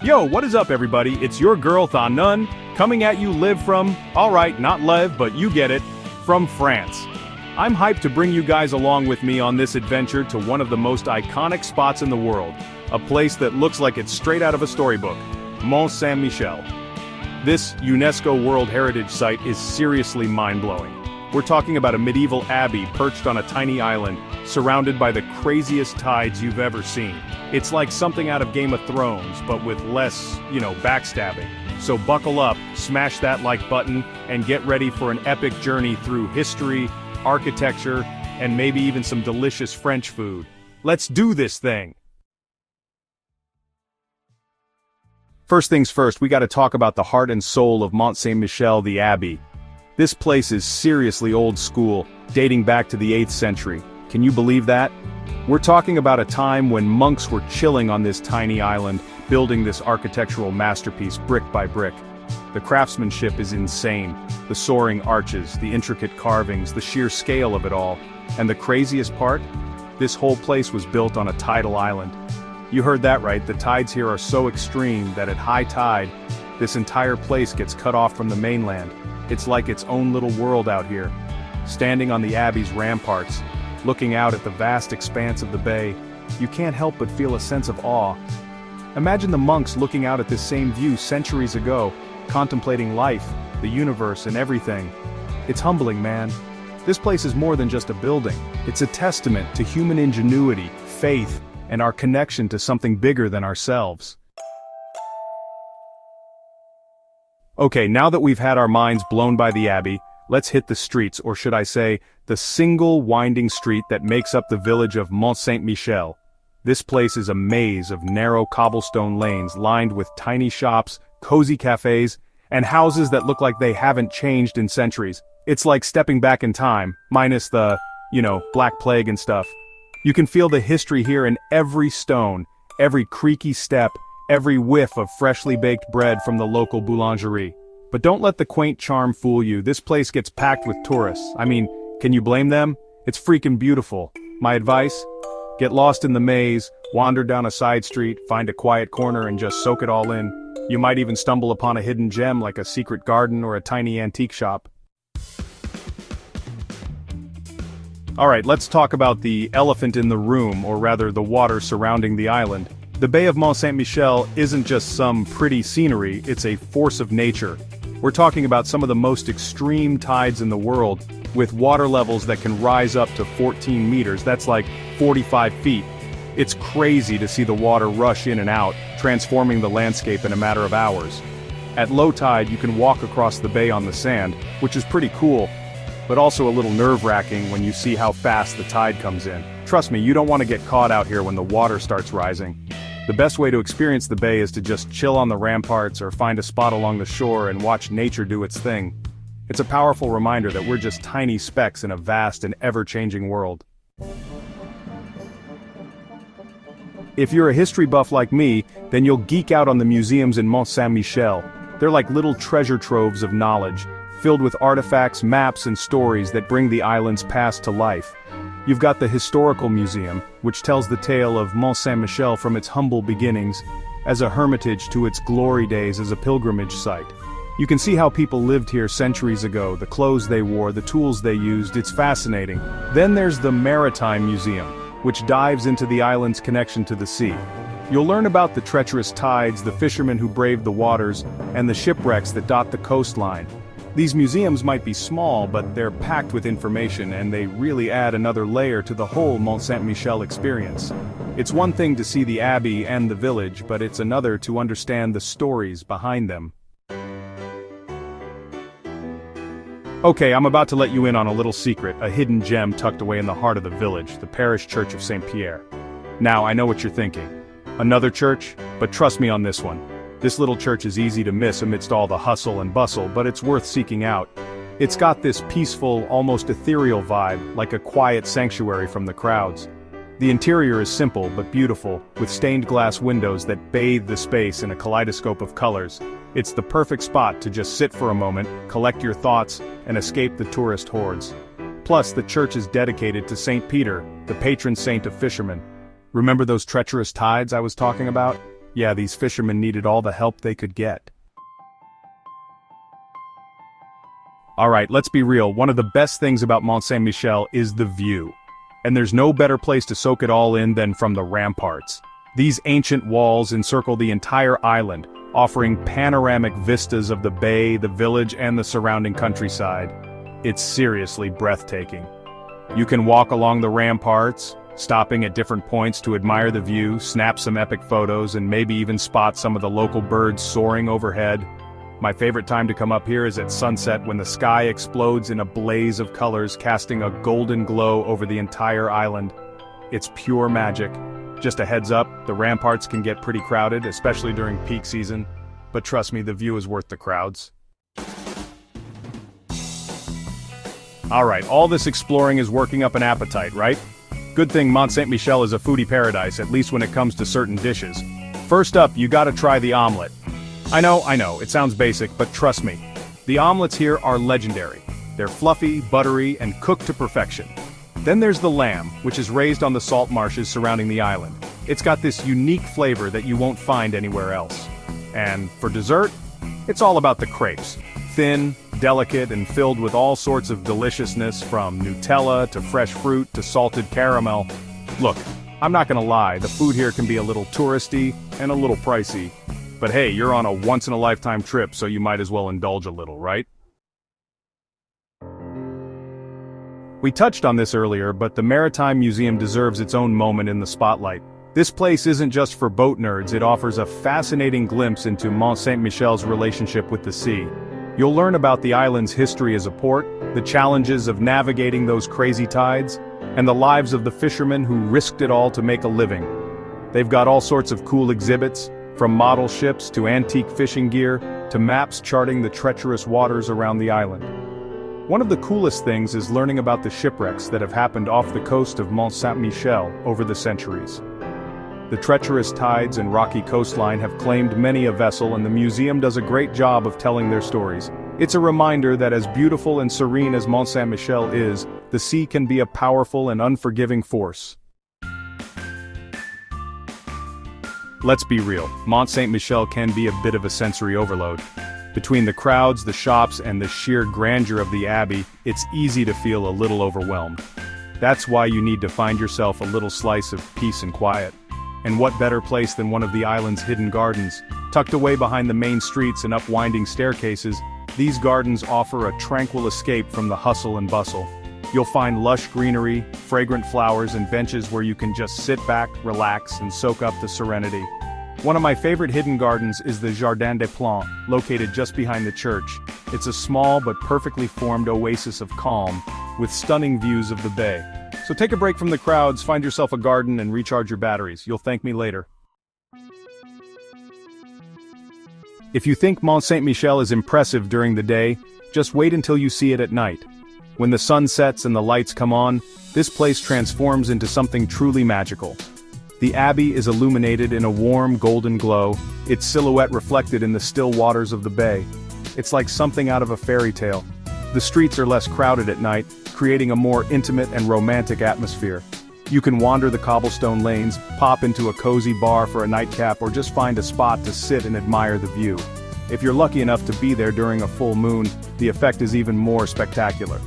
Yo, what is up everybody? It's your girl Tha Nun, coming at you live from, alright, not live, but you get it, from France. I'm hyped to bring you guys along with me on this adventure to one of the most iconic spots in the world, a place that looks like it's straight out of a storybook, Mont Saint-Michel. This UNESCO World Heritage Site is seriously mind-blowing. We're talking about a medieval abbey perched on a tiny island, surrounded by the craziest tides you've ever seen. It's like something out of Game of Thrones, but with less, backstabbing. So buckle up, smash that like button, and get ready for an epic journey through history, architecture, and maybe even some delicious French food. Let's do this thing! First things first, we gotta talk about the heart and soul of Mont Saint-Michel, the Abbey. This place is seriously old school, dating back to the 8th century. Can you believe that? We're talking about a time when monks were chilling on this tiny island, building this architectural masterpiece brick by brick. The craftsmanship is insane. The soaring arches, the intricate carvings, the sheer scale of it all. And the craziest part? This whole place was built on a tidal island. You heard that right, the tides here are so extreme that at high tide, this entire place gets cut off from the mainland. It's like its own little world out here. Standing on the Abbey's ramparts, looking out at the vast expanse of the bay, you can't help but feel a sense of awe. Imagine the monks looking out at this same view centuries ago, contemplating life, the universe, and everything. It's humbling, man. This place is more than just a building. It's a testament to human ingenuity, faith, and our connection to something bigger than ourselves. Okay, now that we've had our minds blown by the Abbey, let's hit the streets, or should I say, the single winding street that makes up the village of Mont Saint-Michel. This place is a maze of narrow cobblestone lanes lined with tiny shops, cozy cafes, and houses that look like they haven't changed in centuries. It's like stepping back in time, minus the, Black Plague and stuff. You can feel the history here in every stone, every creaky step, every whiff of freshly baked bread from the local boulangerie. But don't let the quaint charm fool you, this place gets packed with tourists. I mean, can you blame them? It's freaking beautiful. My advice? Get lost in the maze, wander down a side street, find a quiet corner and just soak it all in. You might even stumble upon a hidden gem like a secret garden or a tiny antique shop. Alright, let's talk about the elephant in the room, or rather the water surrounding the island. The Bay of Mont Saint-Michel isn't just some pretty scenery, it's a force of nature. We're talking about some of the most extreme tides in the world, with water levels that can rise up to 14 meters, that's like 45 feet. It's crazy to see the water rush in and out, transforming the landscape in a matter of hours. At low tide you can walk across the bay on the sand, which is pretty cool, but also a little nerve-wracking when you see how fast the tide comes in. Trust me, you don't want to get caught out here when the water starts rising. The best way to experience the bay is to just chill on the ramparts or find a spot along the shore and watch nature do its thing. It's a powerful reminder that we're just tiny specks in a vast and ever-changing world. If you're a history buff like me, then you'll geek out on the museums in Mont Saint-Michel. They're like little treasure troves of knowledge, filled with artifacts, maps, and stories that bring the island's past to life. You've got the Historical Museum, which tells the tale of Mont Saint-Michel from its humble beginnings, as a hermitage to its glory days as a pilgrimage site. You can see how people lived here centuries ago, the clothes they wore, the tools they used, it's fascinating. Then there's the Maritime Museum, which dives into the island's connection to the sea. You'll learn about the treacherous tides, the fishermen who braved the waters, and the shipwrecks that dot the coastline. These museums might be small, but they're packed with information and they really add another layer to the whole Mont Saint-Michel experience. It's one thing to see the abbey and the village, but it's another to understand the stories behind them. Okay, I'm about to let you in on a little secret, a hidden gem tucked away in the heart of the village, the parish church of Saint-Pierre. Now, I know what you're thinking. Another church? But trust me on this one. This little church is easy to miss amidst all the hustle and bustle, but it's worth seeking out. It's got this peaceful, almost ethereal vibe, like a quiet sanctuary from the crowds. The interior is simple but beautiful, with stained glass windows that bathe the space in a kaleidoscope of colors. It's the perfect spot to just sit for a moment, collect your thoughts, and escape the tourist hordes. Plus, the church is dedicated to Saint Peter, the patron saint of fishermen. Remember those treacherous tides I was talking about? Yeah, these fishermen needed all the help they could get. Alright, let's be real, one of the best things about Mont Saint-Michel is the view. And there's no better place to soak it all in than from the ramparts. These ancient walls encircle the entire island, offering panoramic vistas of the bay, the village, and the surrounding countryside. It's seriously breathtaking. You can walk along the ramparts, stopping at different points to admire the view, snap some epic photos, and maybe even spot some of the local birds soaring overhead. My favorite time to come up here is at sunset when the sky explodes in a blaze of colors, casting a golden glow over the entire island. It's pure magic. Just a heads up, the ramparts can get pretty crowded, especially during peak season, but trust me, the view is worth the crowds. Alright, all this exploring is working up an appetite, right? Good thing Mont Saint-Michel is a foodie paradise, at least when it comes to certain dishes. First up, you gotta try the omelet. I know, it sounds basic, but trust me. The omelets here are legendary. They're fluffy, buttery, and cooked to perfection. Then there's the lamb, which is raised on the salt marshes surrounding the island. It's got this unique flavor that you won't find anywhere else. And for dessert, it's all about the crepes. Thin, delicate, and filled with all sorts of deliciousness, from Nutella to fresh fruit to salted caramel. Look, I'm not gonna lie, the food here can be a little touristy and a little pricey. But hey, you're on a once-in-a-lifetime trip, so you might as well indulge a little, right? We touched on this earlier, but the Maritime Museum deserves its own moment in the spotlight. This place isn't just for boat nerds, it offers a fascinating glimpse into Mont Saint-Michel's relationship with the sea. You'll learn about the island's history as a port, the challenges of navigating those crazy tides, and the lives of the fishermen who risked it all to make a living. They've got all sorts of cool exhibits, from model ships to antique fishing gear, to maps charting the treacherous waters around the island. One of the coolest things is learning about the shipwrecks that have happened off the coast of Mont Saint-Michel over the centuries. The treacherous tides and rocky coastline have claimed many a vessel, and the museum does a great job of telling their stories. It's a reminder that as beautiful and serene as Mont Saint-Michel is, the sea can be a powerful and unforgiving force. Let's be real, Mont Saint-Michel can be a bit of a sensory overload. Between the crowds, the shops, and the sheer grandeur of the Abbey, it's easy to feel a little overwhelmed. That's why you need to find yourself a little slice of peace and quiet. And what better place than one of the island's hidden gardens? Tucked away behind the main streets and up winding staircases, these gardens offer a tranquil escape from the hustle and bustle. You'll find lush greenery, fragrant flowers, and benches where you can just sit back, relax, and soak up the serenity. One of my favorite hidden gardens is the Jardin des Plantes, located just behind the church. It's a small but perfectly formed oasis of calm, with stunning views of the bay. So take a break from the crowds, find yourself a garden, and recharge your batteries. You'll thank me later. If you think Mont Saint-Michel is impressive during the day, just wait until you see it at night. When the sun sets and the lights come on, this place transforms into something truly magical. The Abbey is illuminated in a warm golden glow, its silhouette reflected in the still waters of the bay. It's like something out of a fairy tale. The streets are less crowded at night, creating a more intimate and romantic atmosphere. You can wander the cobblestone lanes, pop into a cozy bar for a nightcap, or just find a spot to sit and admire the view. If you're lucky enough to be there during a full moon, the effect is even more spectacular.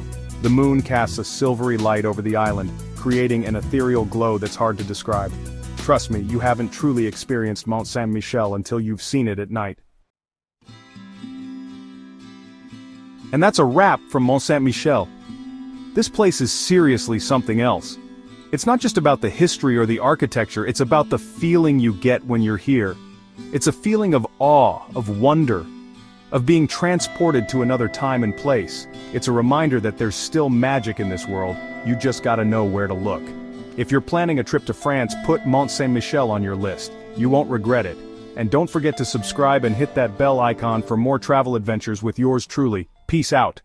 The moon casts a silvery light over the island, creating an ethereal glow that's hard to describe. Trust me, you haven't truly experienced Mont Saint-Michel until you've seen it at night. And that's a wrap from Mont Saint-Michel. This place is seriously something else. It's not just about the history or the architecture, it's about the feeling you get when you're here. It's a feeling of awe, of wonder, of being transported to another time and place. It's a reminder that there's still magic in this world, you just gotta know where to look. If you're planning a trip to France, put Mont Saint-Michel on your list. You won't regret it. And don't forget to subscribe and hit that bell icon for more travel adventures with yours truly. Peace out.